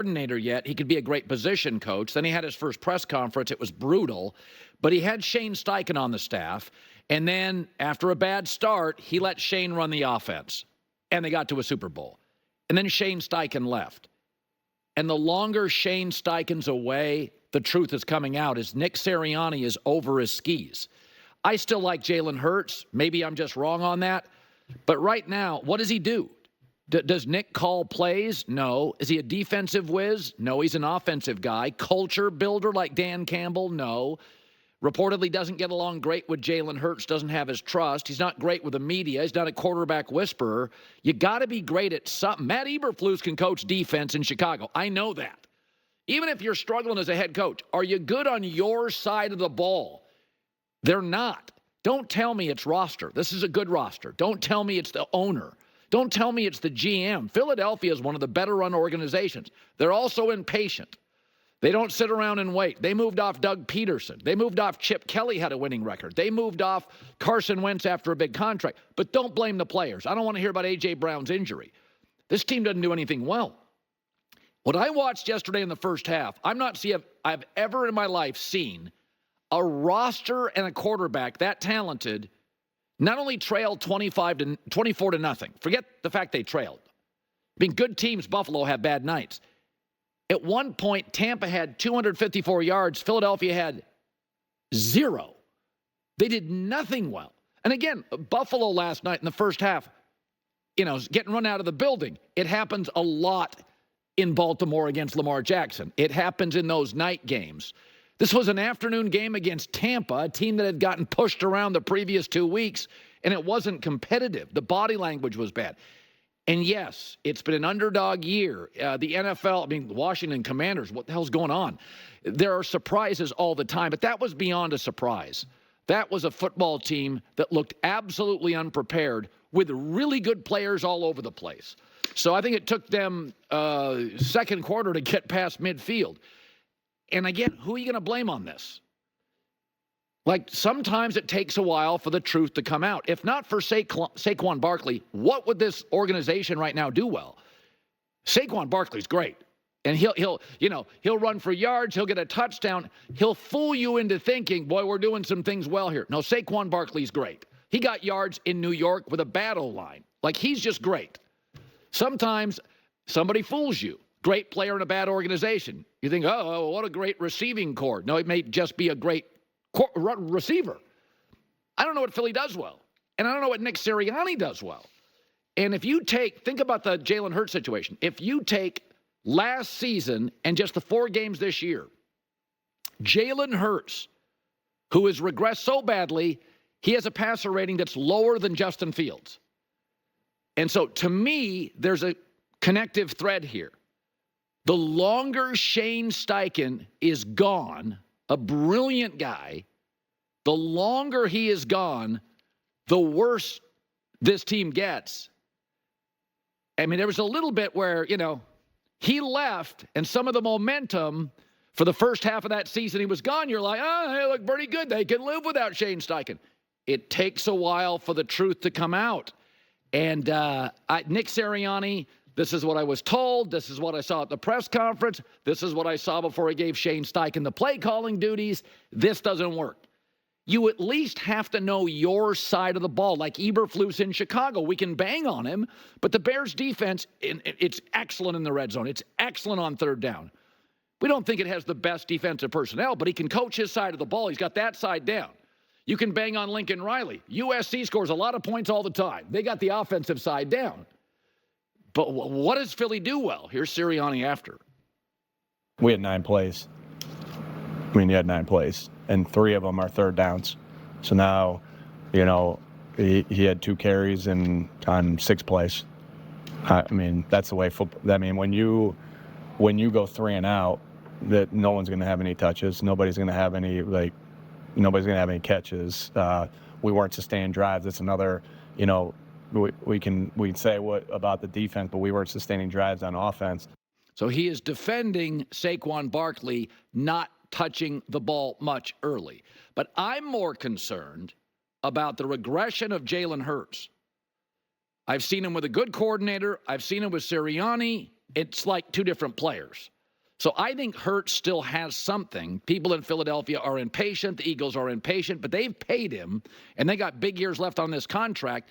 coordinator yet. He could be a great position coach. Then he had his first press conference. It was brutal. But he had Shane Steichen on the staff. And then after a bad start, he let Shane run the offense. And they got to a Super Bowl. And then Shane Steichen left. And the longer Shane Steichen's away, the truth is coming out, is Nick Sirianni is over his skis. I still like Jalen Hurts. Maybe I'm just wrong on that. But right now, what does he do? Does Nick call plays? No. Is he a defensive whiz? No, he's an offensive guy. Culture builder like Dan Campbell? No. Reportedly doesn't get along great with Jalen Hurts, doesn't have his trust. He's not great with the media. He's not a quarterback whisperer. You got to be great at something. Matt Eberflus can coach defense in Chicago. I know that. Even if you're struggling as a head coach, are you good on your side of the ball? They're not. Don't tell me it's roster. This is a good roster. Don't tell me it's the owner. Don't tell me it's the GM. Philadelphia is one of the better-run organizations. They're also impatient. They don't sit around and wait. They moved off Doug Peterson. They moved off Chip Kelly, had a winning record. They moved off Carson Wentz after a big contract. But don't blame the players. I don't want to hear about A.J. Brown's injury. This team doesn't do anything well. What I watched yesterday in the first half, I've ever in my life seen a roster and a quarterback that talented not only trailed 24 to nothing. Forget the fact they trailed. I mean, good teams, Buffalo, have bad nights. At one point, Tampa had 254 yards. Philadelphia had 0. They did nothing well. And again, Buffalo last night in the first half, getting run out of the building. It happens a lot in Baltimore against Lamar Jackson. It happens in those night games. This was an afternoon game against Tampa, a team that had gotten pushed around the previous 2 weeks, and it wasn't competitive. The body language was bad. And yes, it's been an underdog year. The NFL, the Washington Commanders, what the hell's going on? There are surprises all the time, but that was beyond a surprise. That was a football team that looked absolutely unprepared with really good players all over the place. So I think it took them second quarter to get past midfield. And again, who are you going to blame on this? Like, sometimes it takes a while for the truth to come out. If not for Saquon Barkley, what would this organization right now do well? Saquon Barkley's great. And he'll run for yards, he'll get a touchdown. He'll fool you into thinking, boy, we're doing some things well here. No, Saquon Barkley's great. He got yards in New York with a battle line. Like, he's just great. Sometimes somebody fools you. Great player in a bad organization. You think, oh, what a great receiving core. No, it may just be a great receiver. I don't know what Philly does well. And I don't know what Nick Sirianni does well. And if you think about the Jalen Hurts situation. If you take last season and just the 4 games this year, Jalen Hurts, who has regressed so badly, he has a passer rating that's lower than Justin Fields. And so, to me, there's a connective thread here. The longer Shane Steichen is gone, a brilliant guy, the longer he is gone, the worse this team gets. I mean, there was a little bit where, he left, and some of the momentum for the first half of that season, he was gone. You're like, they look pretty good. They can live without Shane Steichen. It takes a while for the truth to come out. And Nick Sirianni, this is what I was told. This is what I saw at the press conference. This is what I saw before he gave Shane Steichen the play-calling duties. This doesn't work. You at least have to know your side of the ball, like Eberflus in Chicago. We can bang on him, but the Bears' defense, it's excellent in the red zone. It's excellent on third down. We don't think it has the best defensive personnel, but he can coach his side of the ball. He's got that side down. You can bang on Lincoln Riley. USC scores a lot of points all the time. They got the offensive side down. But what does Philly do well? Here's Sirianni after. We had 9 plays. You had 9 plays, and 3 of them are third downs. So now, he had 2 carries on 6 plays. That's the way football. When you go 3 and out, that no one's going to have any touches. Nobody's going to have any catches. We weren't sustaining drives. That's another, we can say what about the defense, but we weren't sustaining drives on offense. So he is defending Saquon Barkley not touching the ball much early. But I'm more concerned about the regression of Jalen Hurts. I've seen him with a good coordinator. I've seen him with Sirianni. it's like two different players. So I think Hurts still has something. People in Philadelphia are impatient. The Eagles are impatient, but they've paid him, and they got big years left on this contract.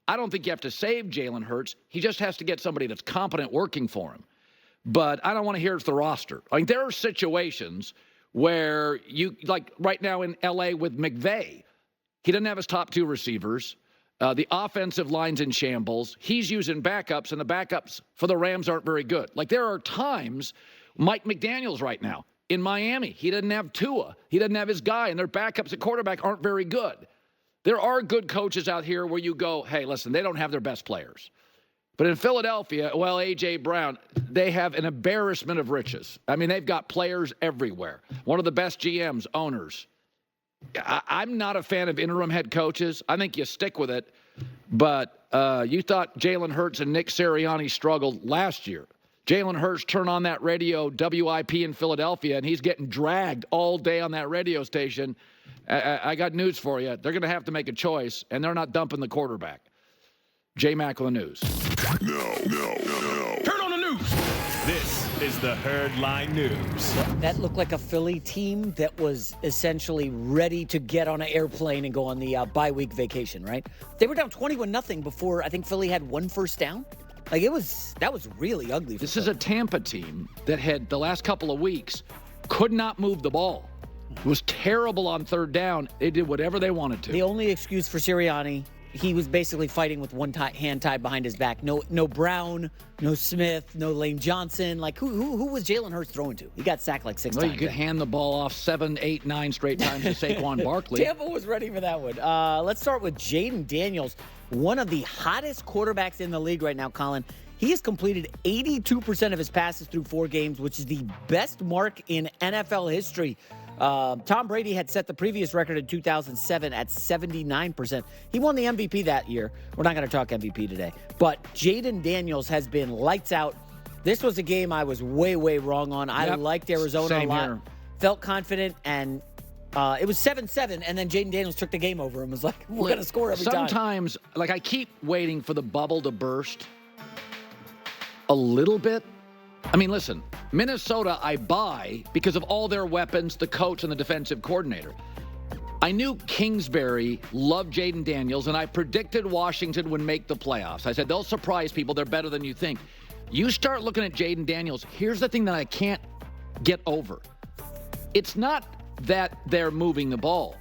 I don't think you have to save Jalen Hurts. He just has to get somebody that's competent working for him. But I don't want to hear it's the roster. Like, there are situations where you, like right now in L.A. with McVay, he doesn't have his top two receivers. The offensive line's in shambles. He's using backups, and the backups for the Rams aren't very good. Like, there are times, Mike McDaniels right now in Miami, he doesn't have Tua. He doesn't have his guy, and their backups at quarterback aren't very good. There are good coaches out here where you go, hey, listen, they don't have their best players. But in Philadelphia, well, A.J. Brown, they have an embarrassment of riches. I mean, they've got players everywhere. One of the best GMs, owners. I'm not a fan of interim head coaches. I think you stick with it. But you thought Jalen Hurts and Nick Sirianni struggled last year. Jalen Hurts turned on that radio, WIP in Philadelphia, and he's getting dragged all day on that radio station. I got news for you. They're going to have to make a choice, and they're not dumping the quarterback. J-Mac with the news. No. Turn on the news. This is the Herd Line News. That looked like a Philly team that was essentially ready to get on an airplane and go on the bye-week vacation, right? They were down 21-0 before I think Philly had one first down. Like, that was really ugly. This is a Tampa team that had the last couple of weeks could not move the ball. It was terrible on third down. They did whatever they wanted to. The only excuse for Sirianni, he was basically fighting with one hand tied behind his back. No Brown, no Smith, no Lane Johnson. Like, who was Jalen Hurts throwing to? He got sacked like 6 times. You could hand the ball off 7, 8, 9 straight times to Saquon Barkley. Tampa was ready for that one. Let's start with Jaden Daniels, one of the hottest quarterbacks in the league right now, Colin. He has completed 82% of his passes through 4 games, which is the best mark in NFL history. Tom Brady had set the previous record in 2007 at 79%. He won the MVP that year. We're not going to talk MVP today. But Jaden Daniels has been lights out. This was a game I was way wrong on. I liked Arizona a lot. Here. Felt confident, and it was 7-7, and then Jaden Daniels took the game over and was like, we're going to score every time. Sometimes, like, I keep waiting for the bubble to burst a little bit. I mean, listen, Minnesota I buy because of all their weapons, the coach and the defensive coordinator. I knew Kingsbury loved Jaden Daniels, and I predicted Washington would make the playoffs. I said, they'll surprise people. They're better than you think. You start looking at Jaden Daniels. Here's the thing that I can't get over. It's not that they're moving the ball.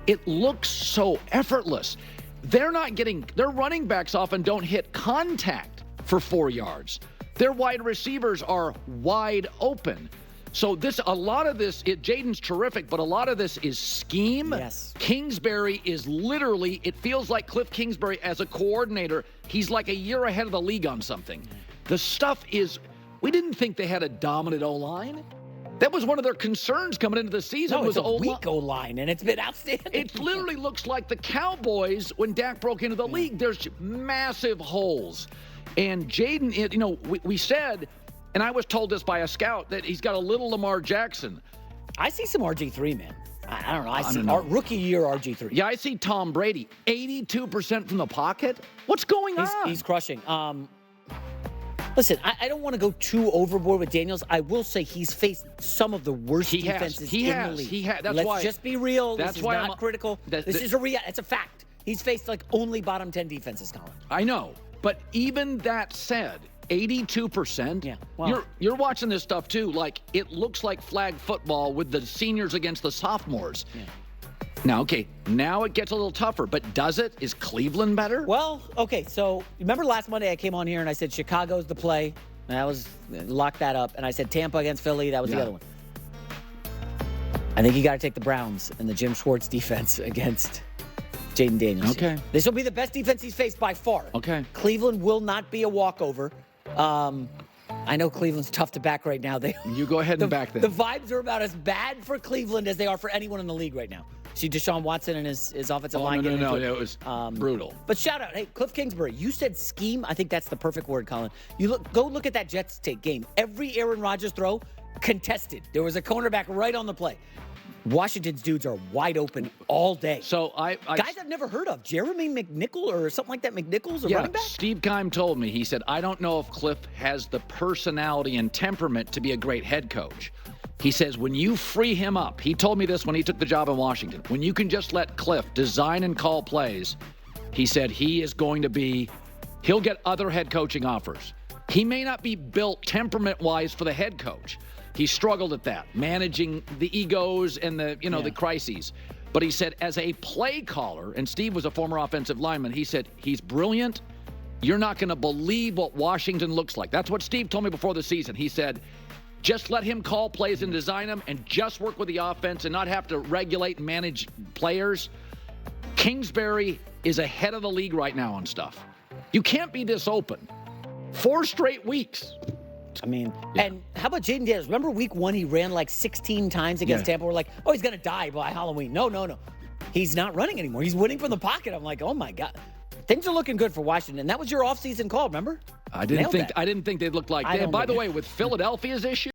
It looks so effortless. Their running backs often don't hit contact for 4 yards. Their wide receivers are wide open. So a lot of this, Jaden's terrific, but a lot of this is scheme. Yes. Kingsbury is literally, it feels like Cliff Kingsbury as a coordinator, he's like a year ahead of the league on something. The stuff is, we didn't think they had a dominant O-line. That was one of their concerns coming into the season. No, was it's a weak O-line, and it's been outstanding. It literally looks like the Cowboys when Dak broke into the league. There's massive holes. And Jaden, we said, and I was told this by a scout, that he's got a little Lamar Jackson. I see some RG3, man. I don't know. I see know. Rookie year RG3. Yeah, I see Tom Brady, 82% from the pocket. What's going on? He's crushing. Listen, I don't want to go too overboard with Daniels. I will say he's faced some of the worst defenses in the league. Let's just be real. This is not critical. This is it's a fact. He's faced like only bottom 10 defenses, Colin. I know. But even that said, 82%. Yeah. Well, you're watching this stuff too. Like, it looks like flag football with the seniors against the sophomores. Yeah. Now it gets a little tougher, but does it? Is Cleveland better? Well, okay, so remember last Monday I came on here and I said Chicago's the play. Locked that up. And I said Tampa against Philly. That was the other one. I think you got to take the Browns and the Jim Schwartz defense against Jaden Daniels. Okay. This will be the best defense he's faced by far. Okay. Cleveland will not be a walkover. I know Cleveland's tough to back right now. You go ahead and back them. The vibes are about as bad for Cleveland as they are for anyone in the league right now. See Deshaun Watson and his offensive line getting into it. It was brutal. But shout out, hey, Cliff Kingsbury, you said scheme. I think that's the perfect word, Colin. Go look at that Jets game. Every Aaron Rodgers throw, contested. There was a cornerback right on the play. Washington's dudes are wide open all day. So Guys I've never heard of. Jeremy McNichol or something like that. McNichols, a yeah, running back? Steve Keim told me, he said, I don't know if Cliff has the personality and temperament to be a great head coach. He says, when you free him up, he told me this when he took the job in Washington, when you can just let Cliff design and call plays, he said he'll get other head coaching offers. He may not be built temperament-wise for the head coach. He struggled at that, managing the egos and the crises. But he said, as a play caller, and Steve was a former offensive lineman, he said, he's brilliant. You're not going to believe what Washington looks like. That's what Steve told me before the season. He said, just let him call plays and design them and just work with the offense and not have to regulate and manage players. Kingsbury is ahead of the league right now on stuff. You can't be this open. 4 straight weeks. I mean, and how about Jaden Daniels? Remember week 1, he ran like 16 times against Tampa. We're like, oh, he's going to die by Halloween. No. He's not running anymore. He's winning from the pocket. I'm like, oh, my God. Things are looking good for Washington. And that was your offseason call, remember? I didn't think they'd look like that. By the way, with Philadelphia's issue,